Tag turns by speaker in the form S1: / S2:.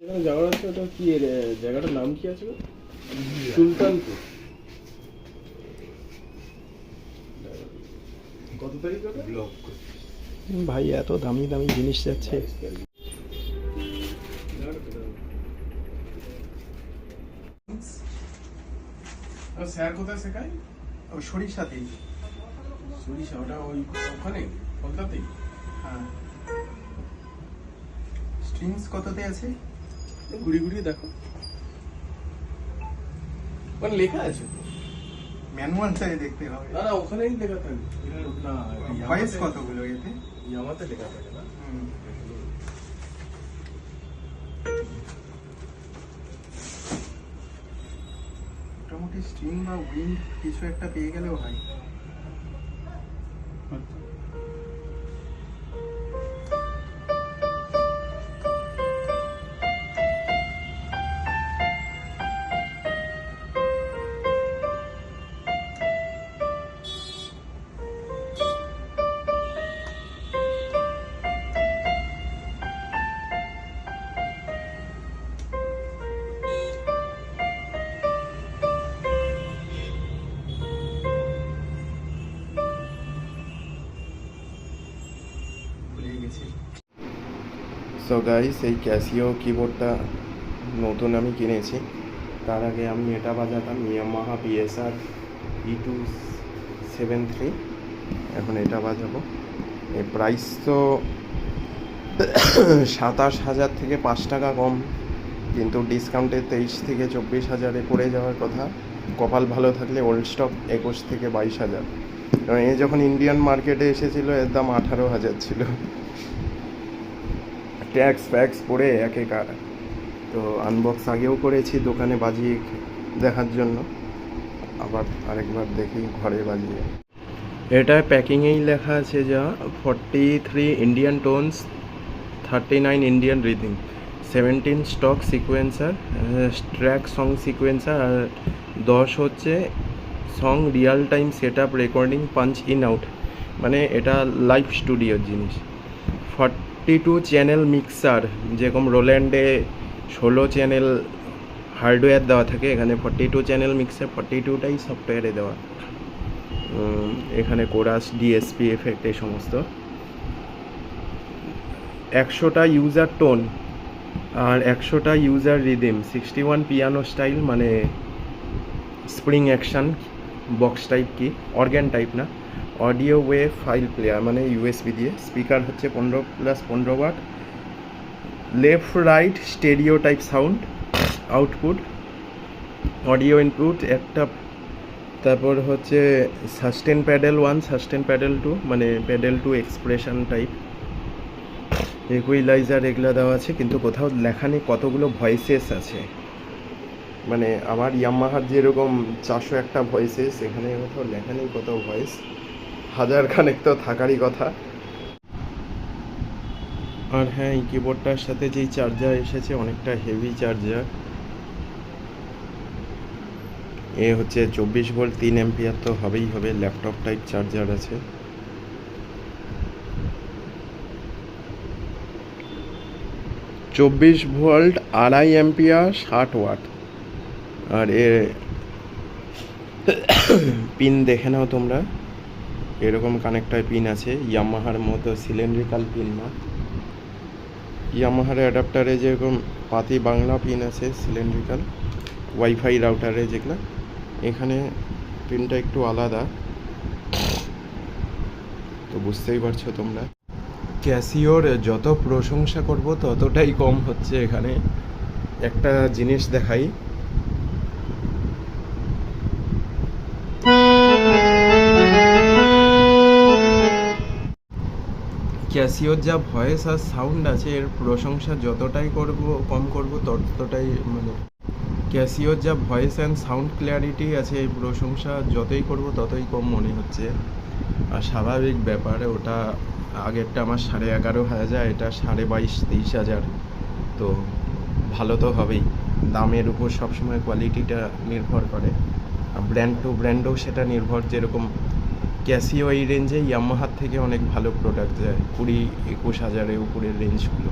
S1: যাওয়ার আছে ওটা কি জায়গাটার নাম কি আছে? সুলতানপুর। কত তারিখ হবে? ব্লক
S2: ভাই এত দামি দামি জিনিস যাচ্ছে।
S1: স্যার কোথায় শেখায়?
S2: ও সরিষাতেই।
S1: সরিষা ওটা ওখানে কলকাতাতেই?
S2: হ্যাঁ। স্ট্রিংস কততে আছে?
S1: ঘুরি ঘুরিয়ে দেখো, ওখানে লেখা আছে তো।
S2: ম্যানুয়ালটাই দেখতে হবে।
S1: না না, ওখানেই লেখা থাকে না।
S2: ভয়েস কতগুলো এতে?
S1: ইয়ামাতে লেখা থাকে না।
S2: মোটামুটি স্ট্রিং বা উইন্ড কিছু একটা পেয়ে গেলেও হয়।
S3: সো গাইস, এই ক্যাসিও কিবোর্ডটা নতুন আমি কিনেছি। তার আগে আমি এটা বাজাতাম ইয়ামাহা বিএসআর E273। এখন এটা বাজাবো। এর প্রাইস তো 27,000 থেকে 5 টাকা কম, কিন্তু ডিসকাউন্টে 23 থেকে 24,000-এ পড়ে যাওয়ার কথা। কপাল ভালো থাকলে ওল্ড স্টক 21 থেকে 22,000। এবং এ যখন ইন্ডিয়ান মার্কেটে এসেছিলো এর দাম 18,000 ছিল। ট্যাক্স ফ্যাক্স পড়ে একেকার। তো আনবক্স আগেও করেছি দোকানে বাজিয়ে দেখার জন্য, আবার আরেকবার দেখি ঘরে বাজিয়ে। এটা প্যাকিংয়েই লেখা আছে যা 43 Indian tones, 39 Indian rhythm, 17 stock sequencer, track song sequencer, আর 10 হচ্ছে song real time set up recording punch in out, মানে এটা লাইভ স্টুডিওর জিনিস। 42 চ্যানেল মিক্সার, যেরকম রোল্যান্ডে 16 চ্যানেল হার্ডওয়্যার দেওয়া থাকে, এখানে 42 চ্যানেল মিক্সার, 42টাই সফটওয়্যারে দেওয়া। এখানে কোরাস, ডিএসপি এফেক্ট এই সমস্ত। 100টা ইউজার টোন আর 100টা ইউজার রিদিম, 61 পিয়ানো স্টাইল, মানে স্প্রিং অ্যাকশন বক্স টাইপ, কি অর্গ্যান টাইপ না, অডিও ওয়েভ ফাইল প্লেয়ার, মানে ইউএসবি দিয়ে। স্পিকার হচ্ছে 15+15 watt, left right stereo type sound output, audio input একটা। তারপর হচ্ছে সাস্টেন প্যাডেল 1, সাস্টেন প্যাডেল 2, মানে প্যাডেল 2 এক্সপ্রেশন টাইপ, ইকুইলাইজার এগুলো দেওয়া আছে, কিন্তু কোথাও লেখা নেই কতগুলো ভয়েসেস আছে। মানে আমার ইয়ামাহার যেরকম 401টা ভয়েসেস, এখানে কোথাও লেখা নেই কত ভয়েস, 1000 খানেক তো থাকারই কথা। আর হ্যাঁ, এই কিবোর্ডটার সাথে যেই চার্জার এসেছে অনেকটা হেভি চার্জার। এ হচ্ছে 24 ভোল্ট 3 অ্যাম্পিয়ার, তো হবেই হবে, ল্যাপটপ টাইপ চার্জার আছে। চব্বিশ ভোল্ট 2.5 অ্যাম্পিয়ার 60 ওয়াট। আর এর পিন দেখে নাও তোমরা, এরকম কানেক্টর পিন আছে, ইয়ামাহার মতো সিলিন্ড্রিক্যাল পিন না। ইয়ামাহার অ্যাডাপ্টারে যেরকম পাতি বাংলা পিন আছে সিলিন্ড্রিক্যাল, ওয়াইফাই রাউটারে যেগুলো, এখানে পিনটা একটু আলাদা, তো বুঝতেই পারছো তোমরা। ক্যাসিওর যত প্রশংসা করব ততটাই কম হচ্ছে। এখানে একটা জিনিস দেখাই, ক্যাসিওর যা ভয়েস আর সাউন্ড আছে এর প্রশংসা যতটাই কম করব ততটাই, মানে ক্যাসিওর যা ভয়েস অ্যান্ড সাউন্ড ক্ল্যারিটি আছে এই প্রশংসা যতই করব ততই কম মনে হচ্ছে। আর স্বাভাবিক ব্যাপার, ওটা আগেরটা আমার 11,500, এটা 22,000-23,000, তো ভালো তো হবেই। দামের উপর সবসময় কোয়ালিটিটা নির্ভর করে, আর ব্র্যান্ড টু ব্র্যান্ডও সেটা নির্ভর। যেরকম ক্যাসিও এই রেঞ্জে ইয়ামাহার থেকে অনেক ভালো প্রোডাক্ট যায়, 20-21 হাজারের উপরের রেঞ্জগুলো।